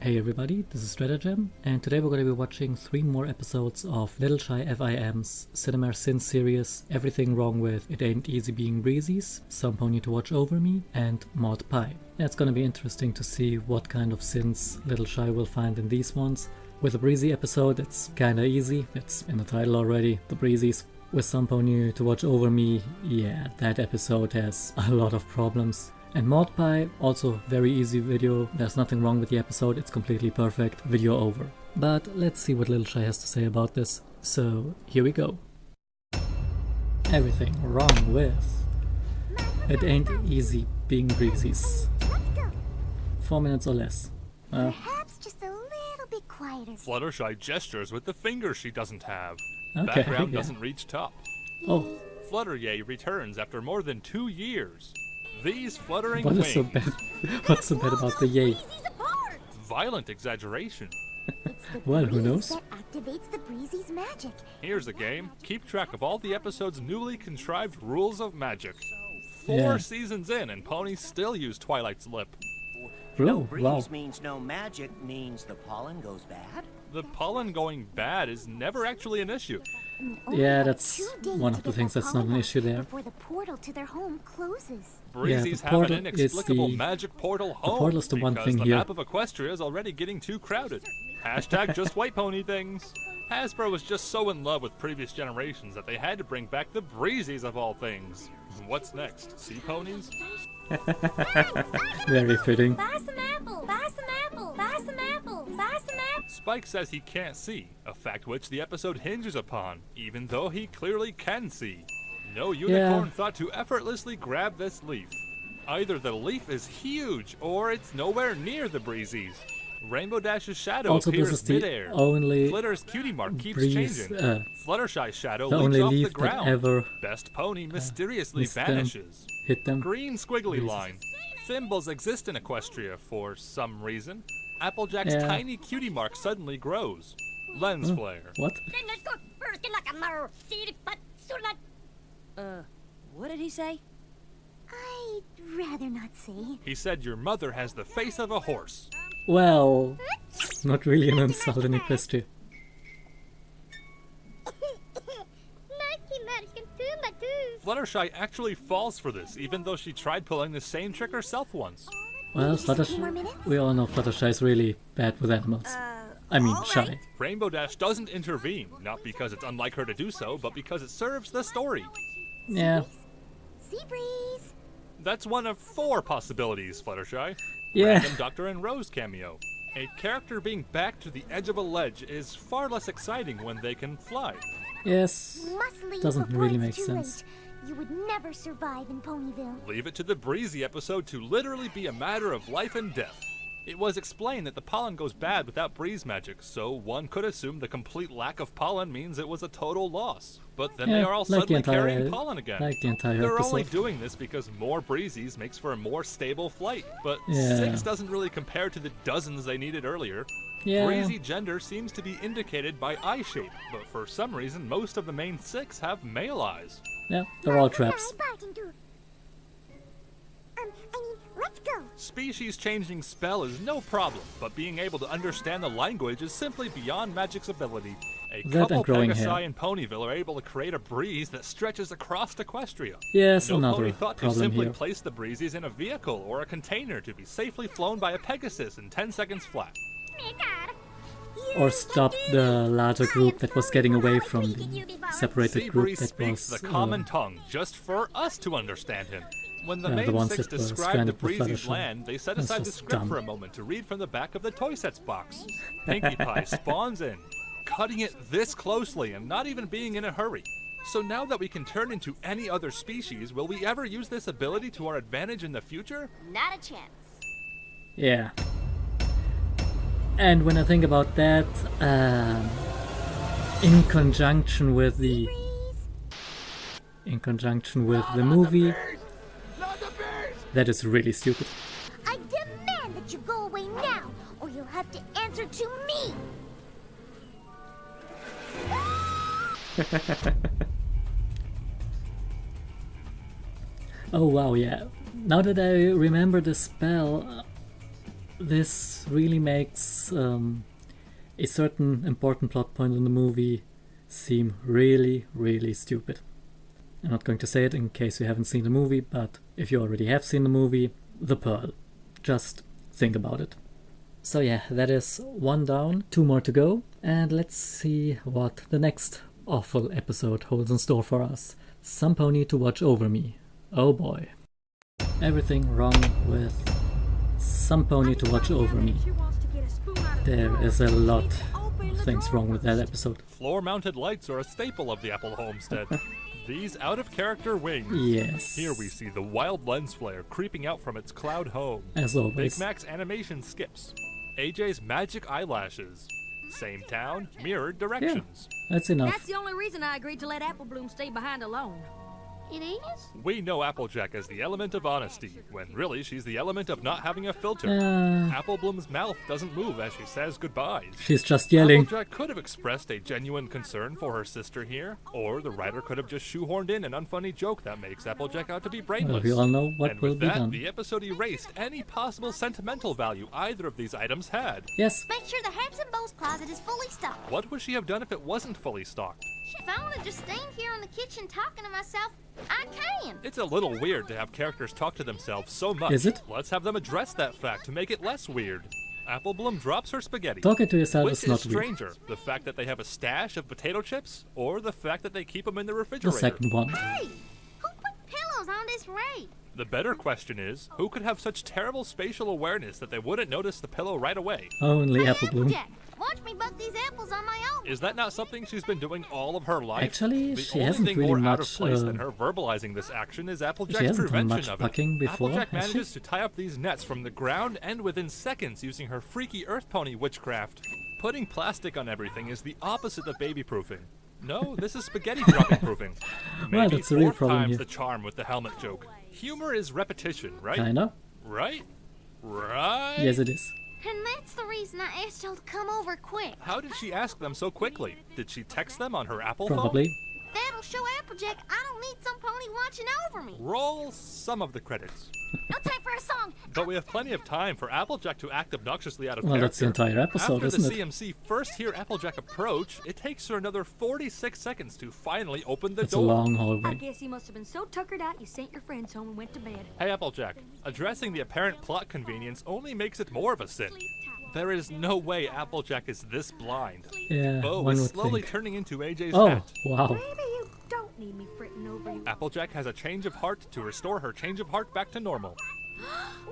Hey everybody, this is Stratagem, and today we're going to be watching 3 more episodes of LittleshyFiM's Cinemare Sins series, Everything Wrong with It Ain't Easy Being Breezies, Somepony to Watch Over Me, and Mod Pie. And it's going to be interesting to see what kind of sins Littleshy will find in these ones. With the Breezy episode, it's kinda easy, it's in the title already, the Breezies. With Somepony to Watch Over Me, yeah, that episode has a lot of problems. And Mod Pie, also very easy video, there's nothing wrong with the episode, it's completely perfect, video over. But let's see what Littleshy has to say about this, so here we go. Everything wrong with It Ain't Easy Being Breezies. 4 minutes or less. Perhaps just a little bit quieter. Fluttershy gestures with the fingers she doesn't have. Okay, Background yeah. doesn't reach top. Oh, Flutteryay returns after more than 2 years. These fluttering what wings. is so bad? What's so bad about the yay? Violent exaggeration. Well, who knows? That activates the Breezy's magic. Here's a game. Keep track of all the episode's newly contrived rules of magic. 4 Yeah. seasons in, and Pony still use Twilight's lip. No Oh, breeze wow. means no magic means the pollen goes bad. The pollen going bad is never actually an issue. Only Yeah, about that's 2 days one to of the get things that that's not an pollen issue there. before the portal to their home closes. Breezies have portal an is inexplicable the- magic portal home portal is the one because thing the here. map of Equestria is already getting too crowded. Hashtag just white pony things. Hasbro was just so in love with previous generations that they had to bring back the Breezies of all things. What's next? Sea ponies? Very fitting. Buy some apple! Buy some apple! Buy some apple! Buy some apple! Spike says he can't see, a fact which the episode hinges upon, even though he clearly can see. No unicorn thought to effortlessly grab this leaf. Either the leaf is huge, or it's nowhere near the Breezies. Rainbow Dash's shadow Also, this appears is the midair. only Flitter's cutie mark keeps breeze, changing. Fluttershy's shadow the leaps only off the leaf that ground. ever Best Pony mysteriously missed them. vanishes. hit them. Green squiggly Breezes. line. Thimbles exist in Equestria for some reason. Applejack's Yeah. tiny cutie mark suddenly grows. Lens flare. What? What did he say? I'd rather not say. He said your mother has the face of a horse. Well, not really an insult in Equestria. Fluttershy actually falls for this, even though she tried pulling the same trick herself once. Well, Just a few more minutes? we all know Fluttershy is really bad with animals. I mean, shy. Rainbow Dash doesn't intervene, not because it's unlike her to do so, but because it serves the story. Yeah, Sea breeze! That's one of 4 possibilities, Fluttershy. yeah. Random Doctor and Rose cameo. A character being backed to the edge of a ledge is far less exciting when they can fly. Yes. Must leave Doesn't before really it's make too sense. late. You would never survive in Ponyville. Leave it to the Breezy episode to literally be a matter of life and death. It was explained that the pollen goes bad without breeze magic, so one could assume the complete lack of pollen means it was a total loss. But then they Yeah, are all like the suddenly entire- carrying pollen again. like the entire They're only episode. doing this because more Breezies makes for a more stable flight, but Yeah. 6 doesn't really compare to the dozens they needed earlier. Yeah. Breezy gender seems to be indicated by eye shape, but for some reason most of the main 6 have male eyes. Yeah, they're all traps. Let's go. Species changing spell is no problem, but being able to understand the language is simply beyond magic's ability. A That couple and growing Pegasi hair. and Ponyville are able to create a breeze that stretches across Equestria. Yes, No another pony thought to problem simply here. place the Breezies in a vehicle or a container to be safely flown by a Pegasus in 10 seconds flat. Or stop the larger group that was getting away from the separated Sea group Breeze that speaks was the common tongue just for us to understand him. When the Yeah, the main ones 6 that were describe the stranded with Breezy's Fluttershy. land, they set That's aside the just script dumb. for a moment to read from the back of the toy sets box. Pinkie Pie spawns in, cutting it this closely and not even being in a hurry. So now that we can turn into any other species, will we ever use this ability to our advantage in the future? Not a chance. Yeah. And when I think about that, in conjunction with the movie, that is really stupid. I demand that you go away now, or you'll have to answer to me. Oh wow, yeah. Now that I remember the spell, this really makes a certain important plot point in the movie seem really, really stupid. I'm not going to say it in case you haven't seen the movie, but if you already have seen the movie, the Pearl. Just think about it. So yeah, that is 1 down, 2 more to go, and let's see what the next awful episode holds in store for us. Somepony to watch over me. Oh boy. Everything wrong with Somepony to watch over me. There is a lot of things wrong with that episode. Floor-mounted lights are a staple of the Apple homestead. These out-of-character wings. Yes. Here we see the wild lens flare creeping out from its cloud home. As always. Big Mac's animation skips. AJ's magic eyelashes. Same town, mirrored directions. Yeah, that's enough. That's the only reason I agreed to let Apple Bloom stay behind alone. It is? We know Applejack as the element of honesty, when really she's the element of not having a filter. Apple Bloom's mouth doesn't move as she says goodbyes. She's just yelling. Applejack could have expressed a genuine concern for her sister here, or the writer could have just shoehorned in an unfunny joke that makes Applejack out to be brainless. Well, we all know what and will with be that, done. the episode erased any possible sentimental value either of these items had. Yes. Make sure the Habs and Bows closet is fully stocked. What would she have done if it wasn't fully stocked? If I want to just stand here in the kitchen talking to myself, I can. It's a little weird to have characters talk to themselves so much. Is it? Let's have them address that fact to make it less weird. Apple Bloom drops her spaghetti. Talking to yourself Which is is not weird. stranger, the fact that they have a stash of potato chips, or the fact that they keep them in the The refrigerator? second one. Hey, who put pillows on this rake? The better question is, who could have such terrible spatial awareness that they wouldn't notice the pillow right away? Only Apple Bloom. Applejack, watch me buck these apples on my own. Is that not something she's been doing all of her life? Actually, the she only hasn't thing really more out of much, place than her verbalizing this action is she Applejack's hasn't done prevention much of fucking it. before, Applejack has she? manages to tie up these nets from the ground and within seconds using her freaky Earth Pony witchcraft. Putting plastic on everything is the opposite of baby-proofing. No, this is spaghetti dropping proofing. Maybe Well, that's the real 4 problem times here. the charm with the helmet joke. Humor is repetition, right? Kinda. Right? Right? Yes, it is. And that's the reason I asked y'all to come over quick. How did she ask them so quickly? Did she text them on her Apple Probably. That'll show Applejack I don't need some pony watching over me. phone? Roll some of the credits. No time for a song. But we have plenty of time for Applejack to act obnoxiously out of Well, character. that's the entire episode, After isn't the it? CMC first hear Applejack approach, it takes her another 46 seconds to finally open the It's a door. long I hallway. guess you must have been so tuckered out you sent your friends home and went to bed. Hey Applejack, addressing the apparent plot convenience only makes it more of a sin. There is no way Applejack is this blind. Yeah, Bo one is would slowly think. turning into AJ's Oh, hat. wow. Maybe you don't need me fretting over you. Applejack has a change of heart to restore her change of heart back to normal.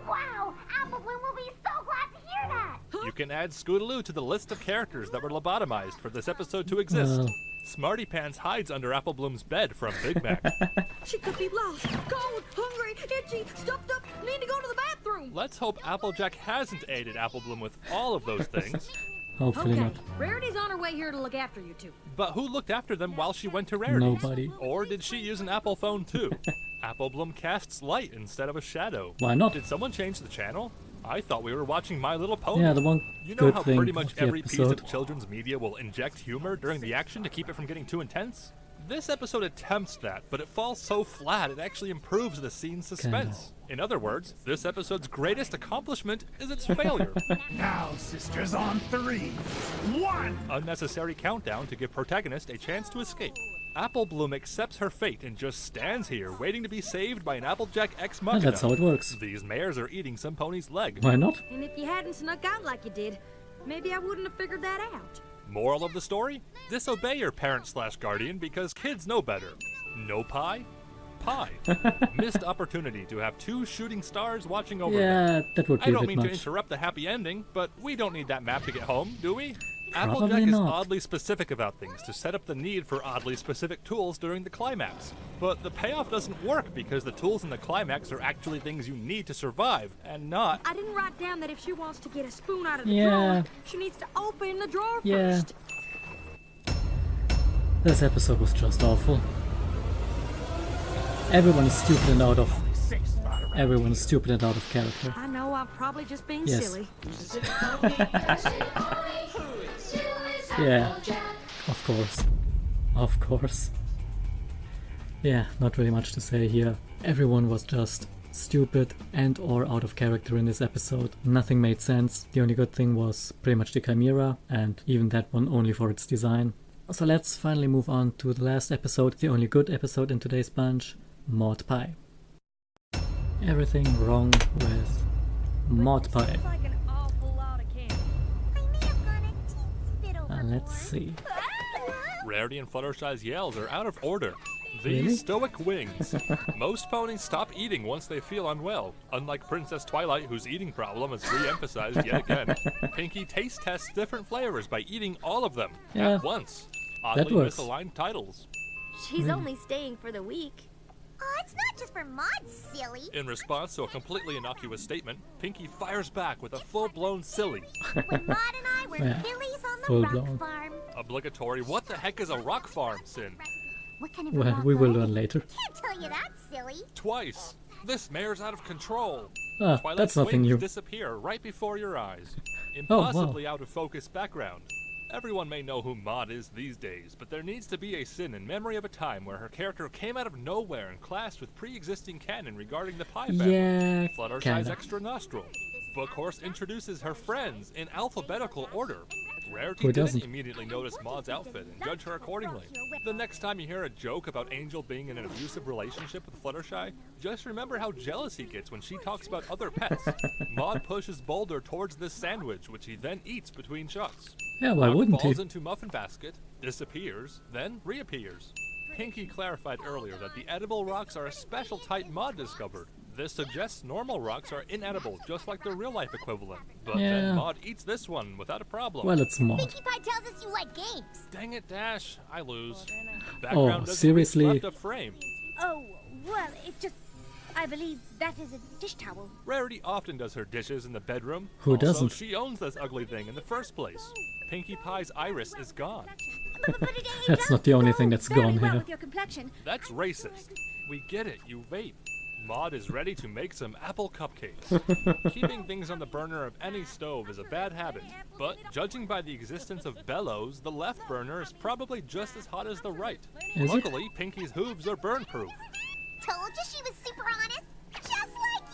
Wow, Apple Bloom will be so glad to hear that. You can add Scootaloo to the list of characters that were lobotomized for this episode to exist. Well. Smarty Pants hides under Apple Bloom's bed from Big Mac. She could be lost, cold, hungry, itchy, stuffed up, need to go to the bathroom. Let's hope Applejack hasn't aided Apple Bloom with all of those things. Hopefully Okay, not. Rarity's on her way here to look after you two. But who looked after them while she went to Rarity's? Nobody. Or did she use an Apple phone too? Apple Bloom casts light instead of a shadow. Why not? Did someone change the channel? I thought we were watching My Little Pony. Yeah, the one You know good how thing pretty of much the every piece episode. of children's media will inject humor during the action to keep it from getting too intense? This episode attempts that, but it falls so flat it actually improves the scene's suspense. In other words, this episode's greatest accomplishment is its failure. Now, sisters, on 3. 1. Unnecessary countdown to give protagonist a chance to escape. Apple Bloom accepts her fate and just stands here waiting to be saved by an Applejack ex Yeah, machina. that's how it works. These mares are eating Somepony's leg. Why not? And if you hadn't snuck out like you did, maybe I wouldn't have figured that out. Moral of the story? Disobey your parent/guardian because kids know better. No pie? Pie. Missed opportunity to have 2 shooting stars watching over them. Yeah, that would I be a don't bit mean to much. interrupt the happy ending, but we don't need that map to get home, do we? Probably Applejack is not. oddly specific about things to set up the need for oddly specific tools during the climax. But the payoff doesn't work because the tools in the climax are actually things you need to survive, and not... I didn't write down that if she wants to get a spoon out of the Yeah. drawer, she needs to open the drawer Yeah. first. This episode was just awful. Everyone is stupid and out of... Everyone is stupid and out of character. I know I'm probably just being Yes. silly. Yeah, of course. Of course. Yeah, not really much to say here. Everyone was just stupid and or out of character in this episode. Nothing made sense. The only good thing was pretty much the Chimera, and even that one only for its design. So let's finally move on to the last episode, the only good episode in today's bunch, Maud Pie. Everything wrong with Maud Pie. It's like an awful lot of candy. I may have gone a teensy bit overboard. Let's see. Rarity and Fluttershy's yells are out of order. These Really? stoic wings. Most ponies stop eating once they feel unwell, unlike Princess Twilight, whose eating problem is re-emphasized yet again. Pinkie taste tests different flavors by eating all of them Yeah, at once. that Oddly works. misaligned titles. She's only staying for the week. Oh, it's not just for Maud, silly. In response to a completely innocuous statement, Pinkie fires back with a full-blown silly. When Maud and I were Yeah, fillies on the full-blown. rock farm. Obligatory, what the heck is a rock farm, Sin? What kind of Well, rock we will farm? learn later. Can't tell you that, silly. Twice. This mare's out of control. Ah, Twilight's that's nothing wings new. disappear right before your eyes. Oh, wow. Impossibly out of focus background. Everyone may know who Maud is these days, but there needs to be a Sin in memory of a time where her character came out of nowhere and clashed with pre-existing canon regarding the Pie family. Yeah, Fluttershy's kinda. extra nostril. Bookhorse introduces her friends in alphabetical order. Rarity Who didn't doesn't? immediately notice Maud's outfit and judge her accordingly. The next time you hear a joke about Angel being in an abusive relationship with Fluttershy, just remember how jealous he gets when she talks about other pets. Maud pushes Boulder towards this sandwich, which he then eats between shots. Yeah, why Rock wouldn't falls he? into muffin basket, disappears, then reappears. Pinkie clarified earlier that the edible rocks are a special type Maud discovered. This suggests normal rocks are inedible, just like their real-life equivalent. But Yeah. then Maud eats this one without a problem. Well, it's Maud. Pinkie Pie tells us you like games. Dang it, Dash. I lose. Oh, Background doesn't seriously? reach left of frame. Oh, well, it just... I believe that is a dish towel. Rarity often does her dishes in the bedroom. Who Also, doesn't? she owns this ugly thing in the first place. Pinkie Pie's iris is gone. But it That's not the only thing that's very gone well here. with your complexion. That's racist. We get it, you vape. Maud is ready to make some apple cupcakes. Keeping things on the burner of any stove is a bad habit, but judging by the existence of bellows, the left burner is probably just as hot as the right. Is it? Luckily, Pinkie's hooves are burn-proof. Told you she was super honest. Just like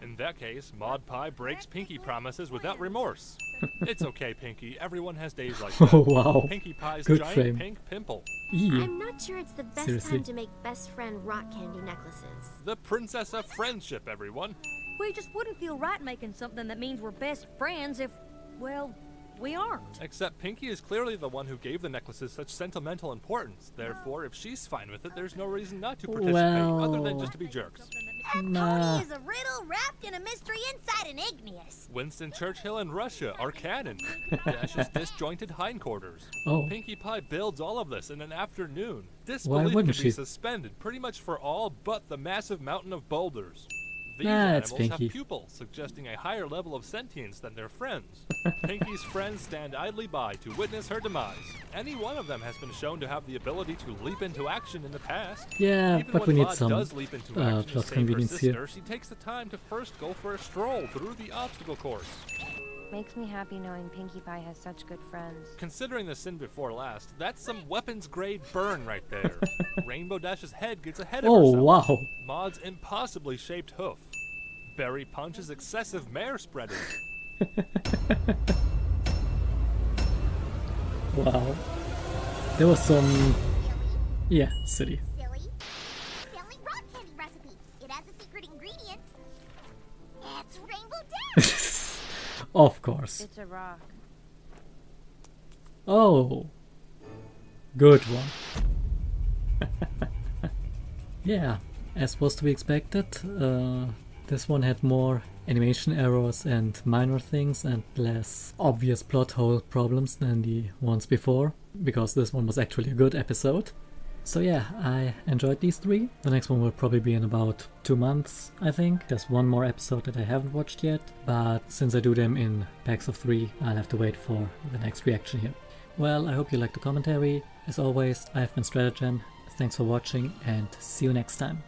you. In that case, Maud Pie breaks Pinkie promises without remorse. It's okay, Pinkie. Everyone has days like that. Oh, wow. Pinkie Pie's Good giant frame. pink pimple. Eee. I'm not sure it's the best Seriously? time to make best friend rock candy necklaces. The Princess of Friendship, everyone. We just wouldn't feel right making something that means we're best friends if, well, we aren't. Except Pinkie is clearly the one who gave the necklaces such sentimental importance. Therefore, if she's fine with it, there's no reason not to participate other than Well- just to be jerks. That Nah. pony is a riddle wrapped in a mystery inside an igneous. Winston Churchill and Russia are canon. Dash's disjointed hindquarters. Oh. Pinkie Pie builds all of this in an afternoon. Why Disbelief can wouldn't be she? suspended pretty much for all but the massive mountain of boulders. These Nah, it's animals have Pinkie. pupils, suggesting a higher level of sentience than their friends. Pinkie's friends stand idly by to witness her demise. Any one of them has been shown to have the ability to leap into action in the past. Yeah, Even but when we need Maud some does leap into action to plot save her convenience sister, here. she takes the time to first go for a stroll through the obstacle course. Makes me happy knowing Pinkie Pie has such good friends. Considering the sin before last, that's some weapons-grade burn right there. Rainbow Dash's head gets ahead of Oh, herself. wow. Maud's impossibly shaped hoof. Berry Punch's excessive mare spreading. Wow. There was some... Yeah, silly. Silly. Silly rock candy recipe. It has a secret ingredient. It's Rainbow Dash. Of course. It's a rock. Oh. Good one. Yeah, as was to be expected, this one had more animation errors and minor things and less obvious plot hole problems than the ones before, because this one was actually a good episode. So yeah, I enjoyed these three. The next one will probably be in about 2 months, I think. There's one more episode that I haven't watched yet, but since I do them in packs of 3, I'll have to wait for the next reaction here. Well, I hope you liked the commentary. As always, I've been Stratagem. Thanks for watching and see you next time.